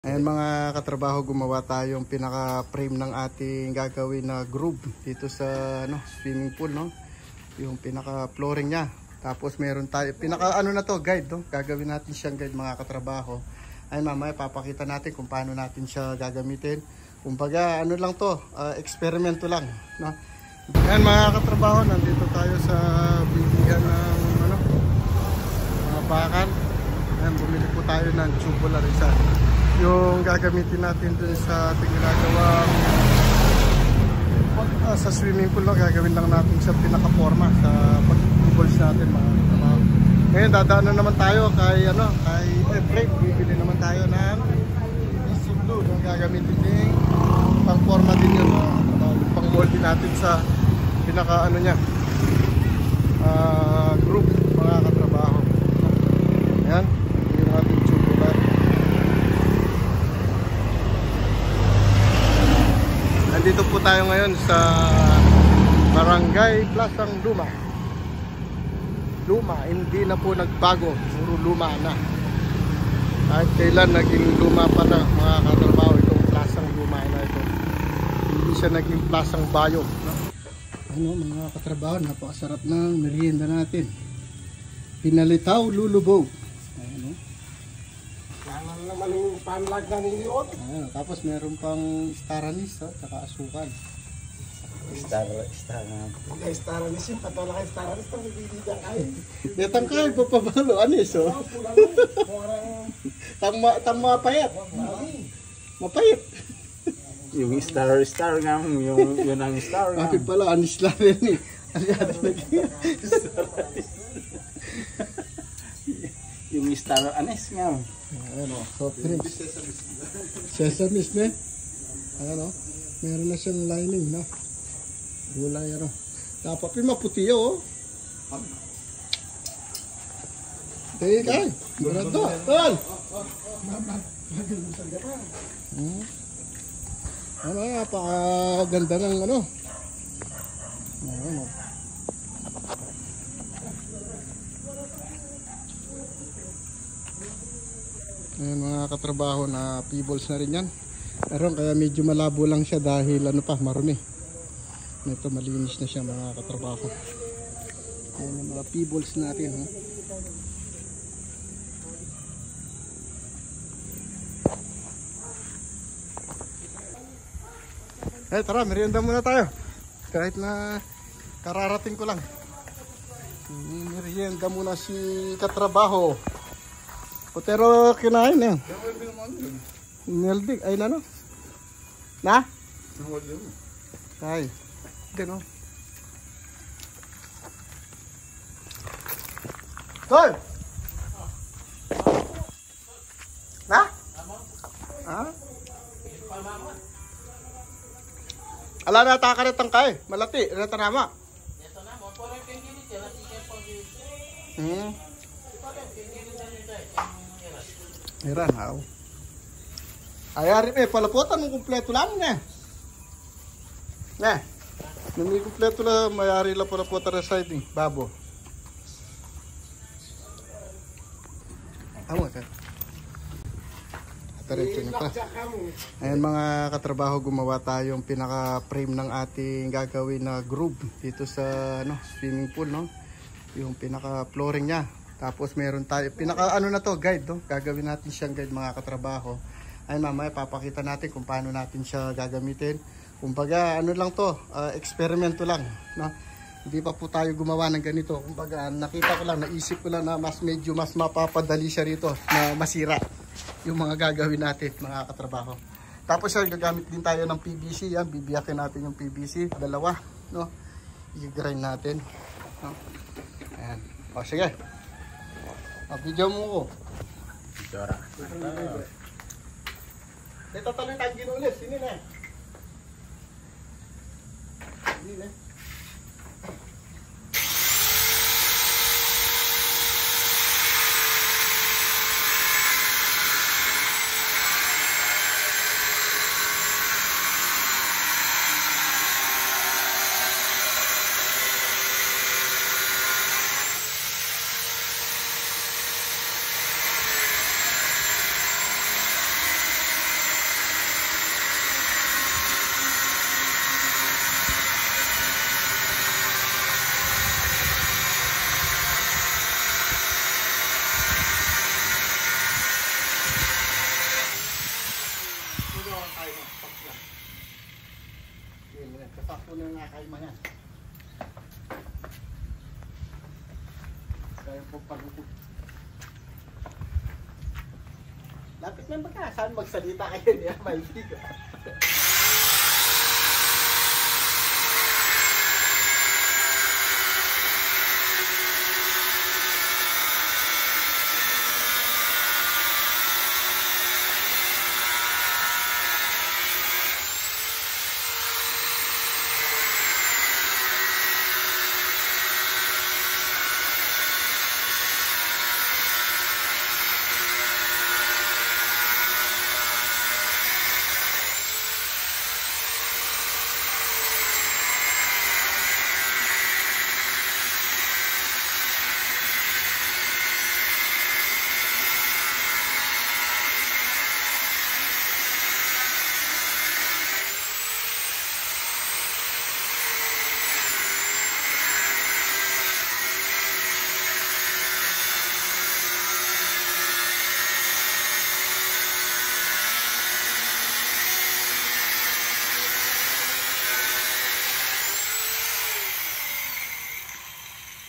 Ayan mga katrabaho, gumawa tayong pinaka-frame ng ating gagawin na groove dito sa swimming pool, no? Yung pinaka-flooring niya. Tapos meron tayo, na to, guide, no? Gagawin natin siyang guide mga katrabaho. Ay mamaya papakita natin kung paano natin siya gagamitin. Kumbaga ano lang to, eksperimento lang, no? Ayan mga katrabaho, nandito tayo sa bilihan ng mga bakan. Ayan, bumili po tayo ng tubular isa. Yung gagamitin natin dun sa ating ginagawang sa swimming pool, no? Gagawin lang natin sa pinaka-forma sa pag-balls natin mga katrabaho. Ngayon dadaanan naman tayo kay break. Bibili naman tayo ng PVC glue. Yung gagamitin din pang-forma din yun, pang-mold din natin sa pinaka niya group mga katrabaho. Ayan, yung ating tubular. Nandito po tayo ngayon sa Barangay Plasang Luma. Luma, hindi na po nagbago, puro luma na. Kahit kailan naging luma pa na mga katrabaho itong Plasang Luma na ito. Hindi siya naging Plasang Bayo, no? Mga katrabaho, napakasarap ng merienda natin. Pinalitaw lulubog. Ayan, naman yung panlag na niliot. Tapos meron pang star anise, saka asukal. Star anise yung patola kay star anise pang bibigyan kayo. Detang kayo papabalo anis, oh. Tama payat. Mapayat. Yung star nga, yun ang star nga. Bakit pala anis lang rin eh. Yung star anis nga. Ayan o, soft drinks. Sesame na. Ayan o, meron na siyang lining na. Gulay ano. Dapat yung maputi o. Tingin ka eh. Murado. Tol! Napakaganda ng ano. Ayan o. Ayan mga katrabaho, na pebbles na rin yan. Pero kaya medyo malabo lang siya dahil marumi. Ito malinis na siya mga katrabaho. Ayan yung mga pebbles natin. Tara, merienda muna tayo. Kahit na kararating ko lang. Merienda muna si katrabaho. Pero kinain na yan. Neldig. Ay na no? Na? Ay. Gano. Tol! Na? Ha? Ala na takaritang kay. Malati. Rata nama. Meron haw. Ayari palaputan ng kumpleto lang na. Nung kumpleto lang mayari la palaputan sa side ni babo. Amo ka. Diretso na pa. Ayan mga katrabaho, gumawa tayong pinaka-frame ng ating gagawin na groove dito sa swimming pool, no? Yung pinaka-flooring niya. Tapos meron tayo, na to, guide, no? Gagawin natin siyang guide mga katrabaho. Ay mamaya papakita natin kung paano natin siya gagamitin. Kumbaga lang to, eksperimento lang, no? Hindi pa po tayo gumawa ng ganito. Kumbaga nakita ko lang, naisip ko lang na medyo mas mapapadali siya rito na masira yung mga gagawin natin mga katrabaho. Tapos gagamit din tayo ng PVC. Yan, bibiyakin natin yung PVC, dalawa, no? I-grind natin, no? Ayan. O sige. Video mo ko. Dora. Dito taloy tayong ginulis. Sini na. Sini na. sakto na yung nakaima yan. Kaya po pag-upot. Lapit lang ba ka? Saan magsalita kayo niya? Maibig.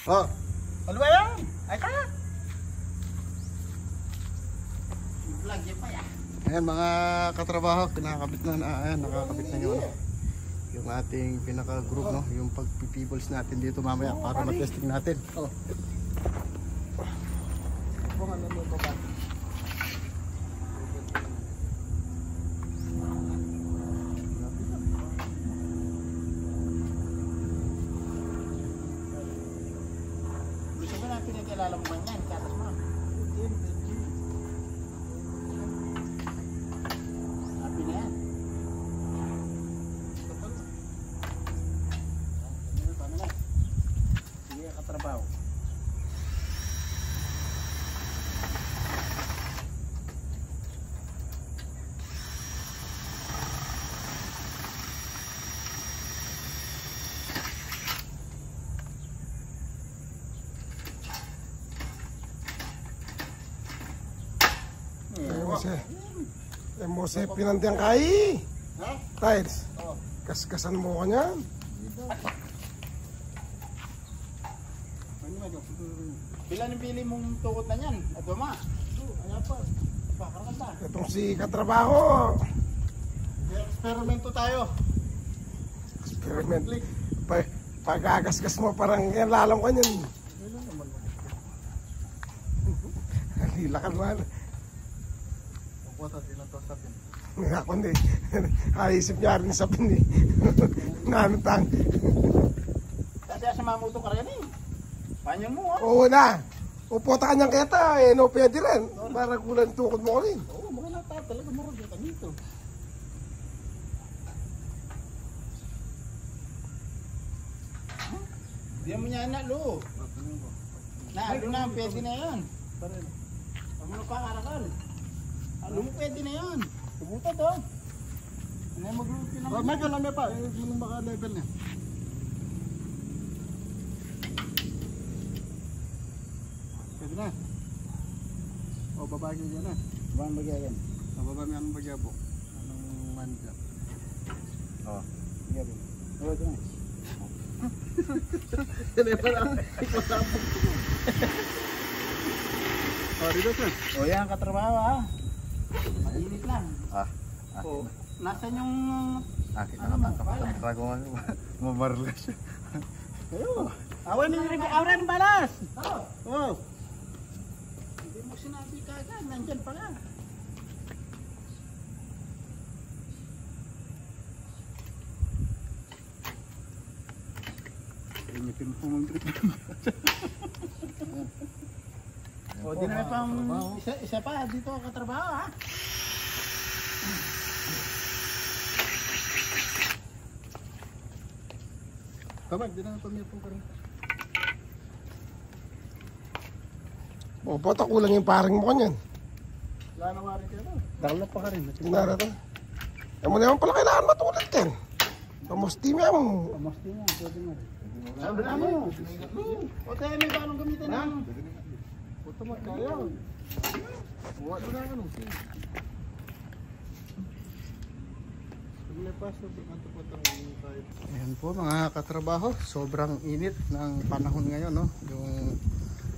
Oh, ano ba yan? Ay ka! Vlog yan pa yan. Ayan mga katrabaho, kinakabit na, ayan, nakakabit na yung, yung ating pinaka-group, no? Yung pag-peoples natin dito mamaya para matesting natin. Oh. Kung ano mo ito ba? Gusto mo na pinagkilala mo man yan, katas mo. Happy na yan. Paano na? Sige, katrabaho. Mose pinantiang kai. Ha? Tiles. Oh. Kaskasan mo ko niyan. Pila ni pili mong tukot na yan? At ba ma? Ayan pa. Pakaran ka. Itong si katrabaho. Eksperimento tayo. Experiment. Pag-agasgas mo parang yan lalam ka niyan. Hilakan mo. Pupunta din na to sa pin. Ako hindi. Ayisip niya rin sa pin eh. Nanutang. Kasi sa mamuto ka rin eh. Panyan mo ah. Oo na. Upo ta kanyang keta eh. No pwede rin. Para kulang tukod mo ko rin. Oo, mga nata talaga marag ka dito. Diyan mo niya na lo. Na, ano na, pwede na yan. Ano pa karakal? Ano mo pwede na yan? Pumunta to. Ano yung mag-route lang? Oh, may kalami pa. Yung maka-level niya. Pwede na. O, babagay yan na. Babang bagay yan. Babang anong bagay po? Anong manager? O, bagay po. O, ito na. Yan ay parang ipasapag ko. O, dito sir. O, yan katrabaho ha. Mainit lang. O, nasan yung... Nakita nakatapos ko mabarlas siya. Ayo. Awan ng balas. Oo. Hindi mo sinabi kagad, nandyan pala. Inipin mo mong trip. O, di na pang isa pa dito ang katrabaho ha. Tabag, di na pamilya po ka rin. O, bota kulang yung paring mo kanyan. Wala na wari ka na. Dalat pa ka rin. Tinara to. E mo naman pala kailangan matulad din. Pamusti mo. Pamasti nga, pwede nga rin. Sabi na mo. O tayo may balong gamitin na. Puto mo tayo. Huwag mo na ano. Sige Ayan po mga katrabaho, sobrang init ng panahon ngayon, no? Yung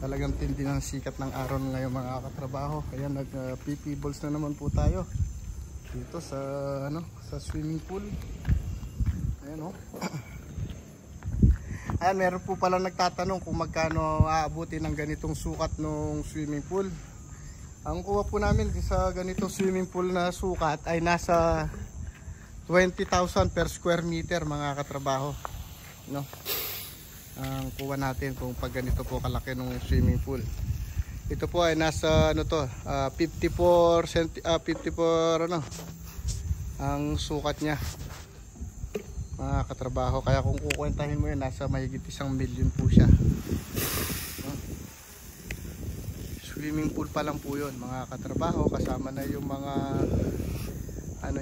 talagang tindi ng sikat ng araw ngayon mga katrabaho. Kaya nag-PP balls na naman po tayo dito sa sa swimming pool. Ayan, oh. Ayan, meron po pala nagtatanong kung magkano aabuti ng ganitong sukat ng swimming pool. Ang kuha po namin sa ganitong swimming pool na sukat ay nasa 20,000 per square meter mga katrabaho, no? Ang kuha natin kung pag ganito po kalaki ng swimming pool. Ito po ay nasa 54 ang sukat niya mga katrabaho. Kaya kung kukwentahin mo yun, nasa mahigit 1 million po siya, no? Swimming pool pa lang po yun mga katrabaho, kasama na yung mga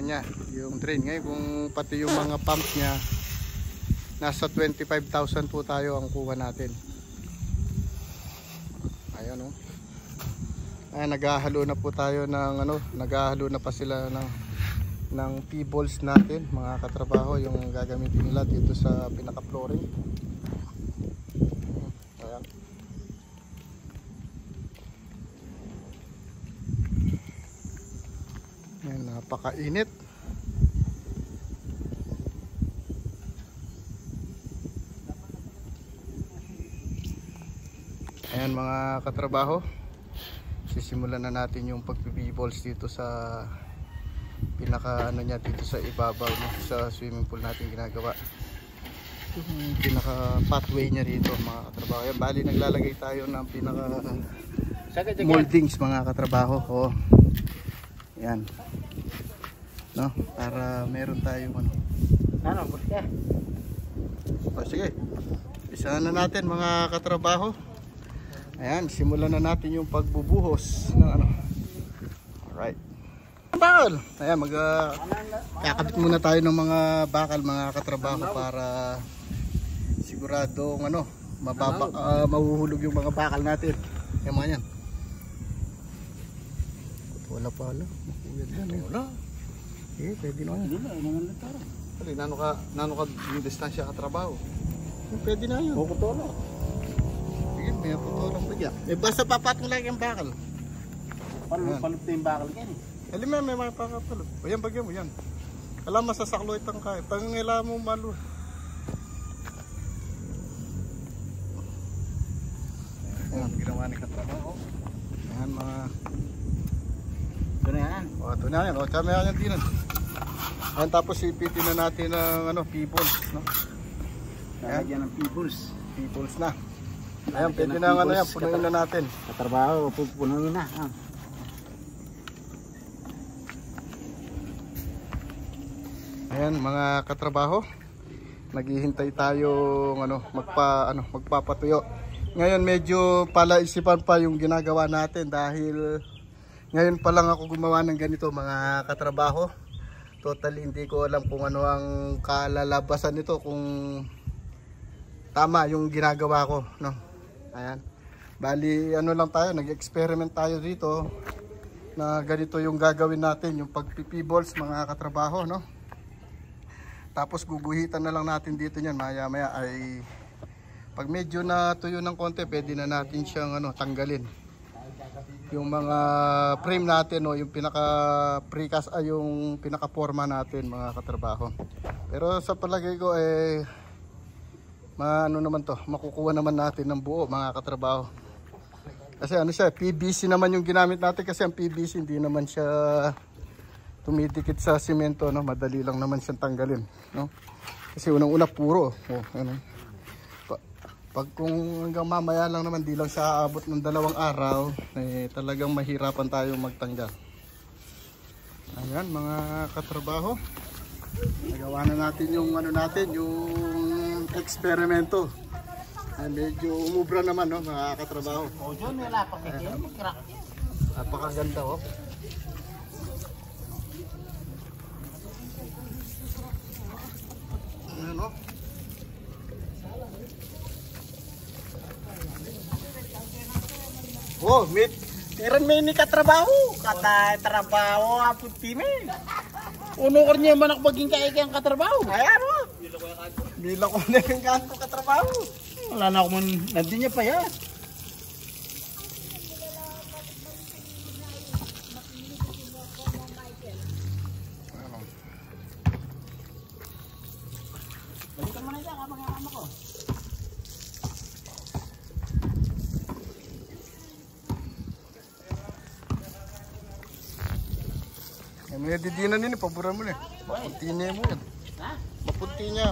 niya, yung drain. Ngayon kung pati yung mga pump niya, nasa 25,000 po tayo ang kuha natin. Ayan, oh. Ayan, naghahalo na po tayo ng naghahalo na pa sila ng P-balls natin mga katrabaho, yung gagamitin nila dito sa pinaka-flooring. Ayan. Ayan, napakainit. Ayan mga katrabaho, sisimulan na natin yung pag-p-balls dito sa pinaka niya dito sa ibabaw, no? Sa swimming pool natin ginagawa yung pinaka pathway niya dito mga katrabaho. Ayan, bali naglalagay tayo ng pinaka moldings mga katrabaho. Oh. Ayan, no? Para meron tayong sige, isa na natin mga katrabaho. Ayan, simulan na natin yung pagbubuhos ng alright, bakal. Ayan, kakabit muna tayo ng mga bakal mga katrabaho para siguradong mahuhulog yung mga bakal natin. Ayan mga yan. Wala pala. Wala. Pwede na yan. Nano ka yung distansya katrabaho. Pwede na yun. Puputola. Sige, may putolang bigya. Basta papatong lang yung bakal. Palot na yung bakal yan eh. Alam mo, may mga pakapalot. O yan, bagyan mo yan. Alam, masasaklo itang kaya. Pag nila mo malo. Ayan, ginawa ni katrabaho. Ayan, mga... Ito na yan. O, ito na yan. O, tsama yan din. Ayan, tapos ipitin na natin ng P-balls, no? Ayan ng P-balls. P-balls na. Ayan, pwede na yan. Punuin na natin. Katrabaho, pupunuin na. Ayan mga katrabaho, naghihintay tayong magpapatuyo. Ngayon medyo palaisipan pa yung ginagawa natin dahil ngayon pa lang ako gumawa ng ganito mga katrabaho. Totally hindi ko alam kung ano ang kalalabasan nito, kung tama yung ginagawa ko, no? Ayan. Bali lang tayo, nag-experiment tayo dito na ganito yung gagawin natin, yung pag-p-balls mga katrabaho, no? Tapos guguhitan na lang natin dito niyan, maya maya ay pag medyo natuyo ng konti, pwede na natin siyang tanggalin. Yung mga frame natin, o yung pinaka precast ay yung pinaka forma natin mga katrabaho. Pero sa palagay ko makukuha naman natin ng buo mga katrabaho. Kasi siya, PVC naman yung ginamit natin, kasi ang PVC hindi naman siya tumidikit sa simento, no? Madali lang naman siyang tanggalin, no? Kasi unang-una puro, pag kung hanggang mamaya lang naman, di lang siya aabot ng 2 araw, talagang mahirapan tayo magtanggal. Ayan mga katrabaho, nagawa na natin yung yung eksperimento. Medyo umubra naman, no, mga katrabaho. Napakaganda, oh. Ayan, oh. Oh, Meron may ni katrabaho. Kata trabaho apot timi. Uno ko niya manak maging kaikang katrabaho. Ayan mo. Bila ko na yung ganto katrabaho. Wala na ako man, nandiyan niya pa yan. Balikan mo na dyan kapag ang ko. Ay, may didinan din, paboran mo na. Mapunti niya mo yan. Ha? Mapunti niya.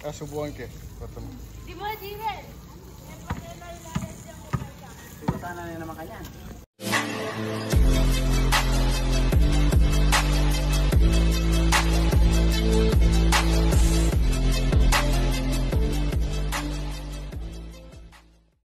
Subuhan ke. Kota mo. Tugutan na naman kanya.